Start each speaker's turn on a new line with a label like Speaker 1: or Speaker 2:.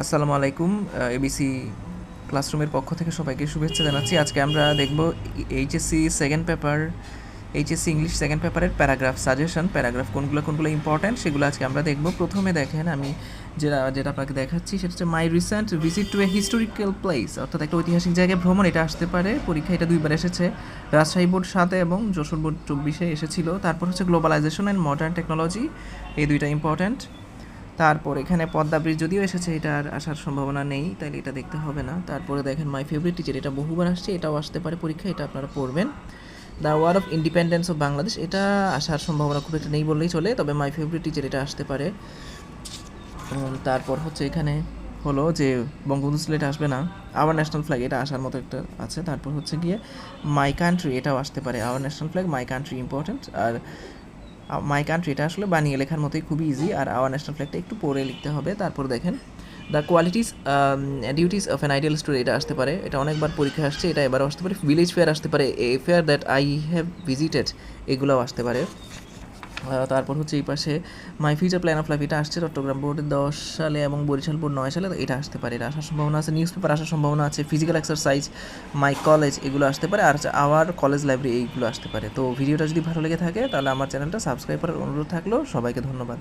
Speaker 1: আসসালামু আলাইকুম। এবিসি ক্লাসরুমের পক্ষ থেকে সবাইকে শুভেচ্ছা জানাচ্ছি। আজকে আমরা দেখব HSC second paper, HSC English second পেপারের প্যারাগ্রাফ সাজেশন, প্যারাগ্রাফ কোনগুলো ইম্পর্ট্যান্ট সেগুলো আজকে আমরা দেখব। প্রথমে দেখেন, আমি যেটা আপনাকে দেখাচ্ছি সেটা হচ্ছে মাই recent visit to a historical place, অর্থাৎ একটা ঐতিহাসিক জায়গায় ভ্রমণ। এটা আসতে পারে পরীক্ষা, এটা দুইবার এসেছে, রাজশাহী বোর্ড 7-এ এবং যশোর বোর্ড 24-এ এসেছিল। তারপর হচ্ছে গ্লোবালাইজেশন অ্যান্ড মডার্ন টেকনোলজি, এই দুইটা ইম্পর্ট্যান্ট। তারপর এখানে পদ্মা ব্রিজ যদিও এসেছে, এটার আসার সম্ভাবনা নেই, তাইলে এটা দেখতে হবে না। তারপরে দেখেন মাই ফেভারিট টিচার, এটা বহুবার আসছে, এটাও আসতে পারে পরীক্ষা, এটা আপনারা পড়বেন। The war of independence of Bangladesh, এটা আসার সম্ভাবনা খুব একটা নেই বললেই চলে, তবে মাই ফেভারিট টিচার এটা আসতে পারে। তারপর হচ্ছে এখানে হলো যে বঙ্গবন্ধু সিলেট আসবে না, আওয়ার ন্যাশনাল ফ্ল্যাগ এটা আসার মতো একটা আছে। তারপর হচ্ছে গিয়ে মাই কান্ট্রি, এটাও আসতে পারে, our national flag, my country important. আর মাই কান্ট্রি এটা আসলে বানিয়ে লেখার মতোই, খুবই ইজি। আর আওয়ার ন্যাশনাল ফ্ল্যাগটা একটু পড়ে লিখতে হবে। তারপর দেখেন the qualities duties of an ideal student, এটা আসতে পারে, এটা অনেকবার পরীক্ষা আসছে, এটা এবারও আসতে পারে। ভিলেজ ফেয়ার আসতে পারে, a fair that I have visited, এগুলোও আসতে পারে। তারপর হচ্ছে এই পাশে my future plan of life, এটা আসছে চট্টগ্রাম বোর্ডে 10 সালে এবং বরিশাল বোর্ড 9 সালে, এটা আসতে পারে, এটা আসার সম্ভাবনা আছে। নিউজ পেপার আসার সম্ভাবনা আছে। ফিজিক্যাল এক্সারসাইজ, মাই কলেজ, এগুলো আসতে পারে। আর আওয়ার কলেজ লাইব্রেরি, এইগুলো আসতে পারে। তো ভিডিওটা যদি ভালো লেগে থাকে তাহলে আমার চ্যানেলটা সাবস্ক্রাইব করার অনুরোধ থাকলো। সবাইকে ধন্যবাদ।